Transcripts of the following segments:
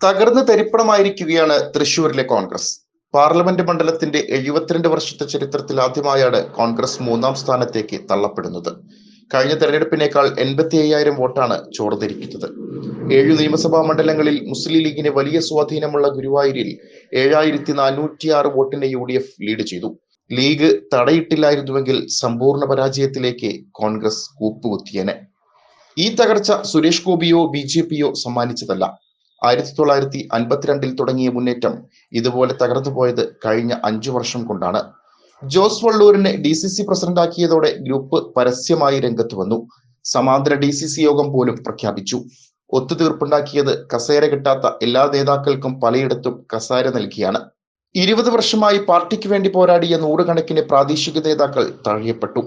തകർന്ന് തരിപ്പണമായിരിക്കുകയാണ് തൃശൂരിലെ കോൺഗ്രസ്. പാർലമെന്റ് മണ്ഡലത്തിന്റെ 72 വർഷത്തെ ചരിത്രത്തിൽ ആദ്യമായാണ് കോൺഗ്രസ് മൂന്നാം സ്ഥാനത്തേക്ക് തള്ളപ്പെടുന്നത്. കഴിഞ്ഞ തെരഞ്ഞെടുപ്പിനേക്കാൾ 85,000 വോട്ടാണ് ചോർന്നിരിക്കുന്നത്. 7 നിയമസഭാ മണ്ഡലങ്ങളിൽ മുസ്ലിം ലീഗിന് വലിയ സ്വാധീനമുള്ള ഗുരുവായൂരിൽ 7,406 വോട്ടിന് UDF ലീഡ് ചെയ്തു. ലീഗ് തടയിട്ടില്ലായിരുന്നുവെങ്കിൽ സമ്പൂർണ്ണ പരാജയത്തിലേക്ക് കോൺഗ്രസ് കൂപ്പുകുത്തിയേനെ. ഈ തകർച്ച സുരേഷ് ഗോപിയോ BJPയോ സമ്മാനിച്ചതല്ല. 1952 തുടങ്ങിയ മുന്നേറ്റം ഇതുപോലെ തകർന്നുപോയത് കഴിഞ്ഞ 5 വർഷം കൊണ്ടാണ്. ജോസ് വള്ളൂരിനെ DCC പ്രസിഡന്റാക്കിയതോടെ ഗ്രൂപ്പ് പരസ്യമായി രംഗത്ത് വന്നു. സമാന്തര DCC യോഗം പോലും പ്രഖ്യാപിച്ചു. ഒത്തുതീർപ്പുണ്ടാക്കിയത് കസേര കിട്ടാത്ത എല്ലാ നേതാക്കൾക്കും പലയിടത്തും കസേര നൽകിയാണ്. 20 വർഷമായി പാർട്ടിക്ക് വേണ്ടി പോരാടിയ നൂറുകണക്കിന് പ്രാദേശിക നേതാക്കൾ തഴയപ്പെട്ടു.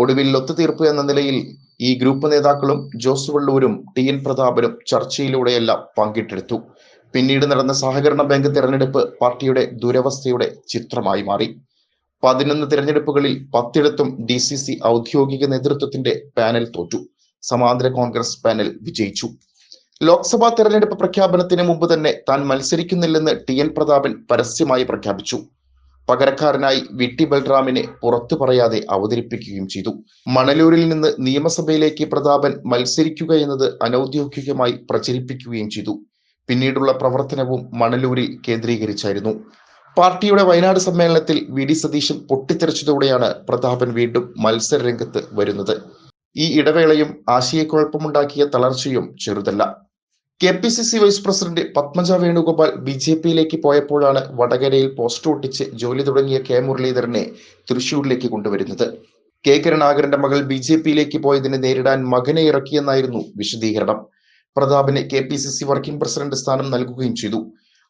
ഒടുവിൽ ഒത്തുതീർപ്പ് എന്ന നിലയിൽ ഈ ഗ്രൂപ്പ് നേതാക്കളും ജോസ് വള്ളൂരും TN പ്രതാപനും ചർച്ചയിലൂടെയെല്ലാം പങ്കിട്ടെടുത്തു. പിന്നീട് നടന്ന സഹകരണ ബാങ്ക് തെരഞ്ഞെടുപ്പ് പാർട്ടിയുടെ ദുരവസ്ഥയുടെ ചിത്രമായി മാറി. 11 തിരഞ്ഞെടുപ്പുകളിൽ 10ഇടത്തും DCC ഔദ്യോഗിക നേതൃത്വത്തിന്റെ പാനൽ തോറ്റു. സമാന്തര കോൺഗ്രസ് പാനൽ വിജയിച്ചു. ലോക്സഭാ തെരഞ്ഞെടുപ്പ് പ്രഖ്യാപനത്തിന് മുമ്പ് തന്നെ താൻ മത്സരിക്കുന്നില്ലെന്ന് TN പ്രതാപൻ പരസ്യമായി പ്രഖ്യാപിച്ചു. പകരക്കാരനായി VT ബൽറാമിനെ പുറത്തു പറയാതെ അവതരിപ്പിക്കുകയും ചെയ്തു. മണലൂരിൽ നിന്ന് നിയമസഭയിലേക്ക് പ്രതാപൻ മത്സരിക്കുക എന്നത് അനൌദ്യോഗികമായി പ്രചരിപ്പിക്കുകയും ചെയ്തു. പിന്നീടുള്ള പ്രവർത്തനവും മണലൂരിൽ കേന്ദ്രീകരിച്ചായിരുന്നു. പാർട്ടിയുടെ വയനാട് സമ്മേളനത്തിൽ VD സതീശൻ പൊട്ടിത്തെറിച്ചതോടെയാണ് പ്രതാപൻ വീണ്ടും മത്സര രംഗത്ത് വരുന്നത്. ഈ ഇടവേളയും ആശയക്കുഴപ്പമുണ്ടാക്കിയ തളർച്ചയും ചെറുതല്ല. KPCC vice president Padmaja Venugopal BJPയിലേക്ക് പോയപ്പോഴാണ് വടകരയിൽ പോസ്റ്റർ ഒട്ടിച്ച് ജോലി തുടങ്ങിയ K മുരളീധരനെ തൃശൂരിലേക്ക് കൊണ്ടുവരുന്നത്. K കരുണാകരന്റെ മകൾ BJPയിലേക്ക് പോയതിനെ നേരിടാൻ മകനെ ഇറക്കിയെന്നായിരുന്നു വിശദീകരണം. പ്രതാപന് KPCC വർക്കിംഗ് പ്രസിഡന്റ് സ്ഥാനം നൽകുകയും ചെയ്തു.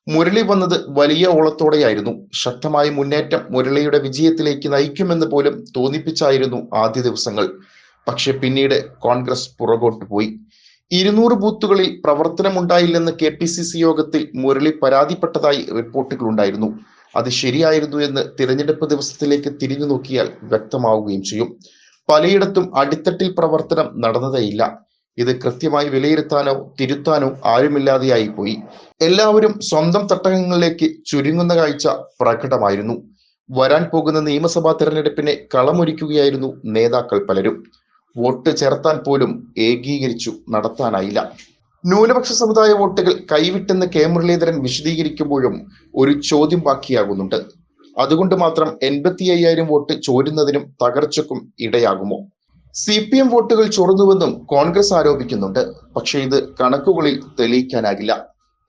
മുരളി വന്നത് വലിയ ഓളത്തോടെയായിരുന്നു. ശക്തമായ മുന്നേറ്റം മുരളിയുടെ വിജയത്തിലേക്ക് നയിക്കുമെന്ന് പോലും തോന്നിപ്പിച്ചായിരുന്നു ആദ്യ ദിവസങ്ങൾ. പക്ഷെ പിന്നീട് കോൺഗ്രസ് പുറകോട്ട് പോയി. 200 ബൂത്തുകളിൽ പ്രവർത്തനമുണ്ടായില്ലെന്ന് KPCC യോഗത്തിൽ മുരളി പരാതിപ്പെട്ടതായി റിപ്പോർട്ടുകളുണ്ടായിരുന്നു. അത് ശരിയായിരുന്നു എന്ന് തിരഞ്ഞെടുപ്പ് ദിവസത്തിലേക്ക് തിരിഞ്ഞു നോക്കിയാൽ വ്യക്തമാവുകയും ചെയ്യും. പലയിടത്തും അടിത്തട്ടിൽ പ്രവർത്തനം നടന്നതേയില്ല. ഇത് കൃത്യമായി വിലയിരുത്താനോ തിരുത്താനോ ആരുമില്ലാതെയായി പോയി. എല്ലാവരും സ്വന്തം തട്ടകങ്ങളിലേക്ക് ചുരുങ്ങുന്ന കാഴ്ച പ്രകടമായിരുന്നു. വരാൻ പോകുന്ന നിയമസഭാ തെരഞ്ഞെടുപ്പിനെ കളമൊരുക്കുകയായിരുന്നു നേതാക്കൾ പലരും. വോട്ട് ചേർത്താൻ പോലും ഏകീകരിച്ചു നടത്താനായില്ല. ന്യൂനപക്ഷ സമുദായ വോട്ടുകൾ കൈവിട്ടെന്ന് K മുരളീധരൻ വിശദീകരിക്കുമ്പോഴും ഒരു ചോദ്യം ബാക്കിയാകുന്നുണ്ട്. അതുകൊണ്ട് മാത്രം 85,000 വോട്ട് ചോരുന്നതിനും തകർച്ചയ്ക്കും ഇടയാകുമോ? CPM വോട്ടുകൾ ചോർന്നുവെന്നും കോൺഗ്രസ് ആരോപിക്കുന്നുണ്ട്. പക്ഷേ ഇത് കണക്കുകളിൽ തെളിയിക്കാനാകില്ല.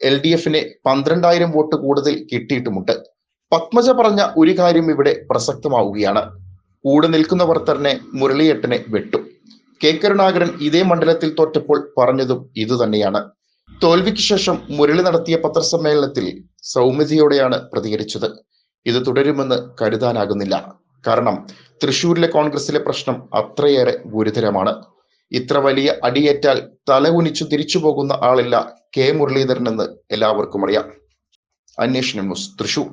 LDFന് 12,000 വോട്ട് കൂടുതൽ കിട്ടിയിട്ടുമുണ്ട്. പത്മജ പറഞ്ഞ ഒരു കാര്യം ഇവിടെ പ്രസക്തമാവുകയാണ്. കൂടെ നിൽക്കുന്നവർ തന്നെ മുരളിയേട്ടനെ വെട്ടും. K കരുണാകരൻ ഇതേ മണ്ഡലത്തിൽ തോറ്റപ്പോൾ പറഞ്ഞതും ഇതുതന്നെയാണ്. തോൽവിക്ക് ശേഷം മുരളി നടത്തിയ പത്രസമ്മേളനത്തിൽ സൗമ്യതയോടെയാണ് പ്രതികരിച്ചത്. ഇത് തുടരുമെന്ന് കരുതാനാകുന്നില്ല. കാരണം തൃശൂരിലെ കോൺഗ്രസിലെ പ്രശ്നം അത്രയേറെ ഗുരുതരമാണ്. ഇത്ര വലിയ അടിയേറ്റാൽ തല കുനിച്ചു തിരിച്ചു പോകുന്ന ആളില്ല K മുരളീധരൻ എന്ന് എല്ലാവർക്കും അറിയാം. അന്വേഷണം ന്യൂസ്, തൃശൂർ.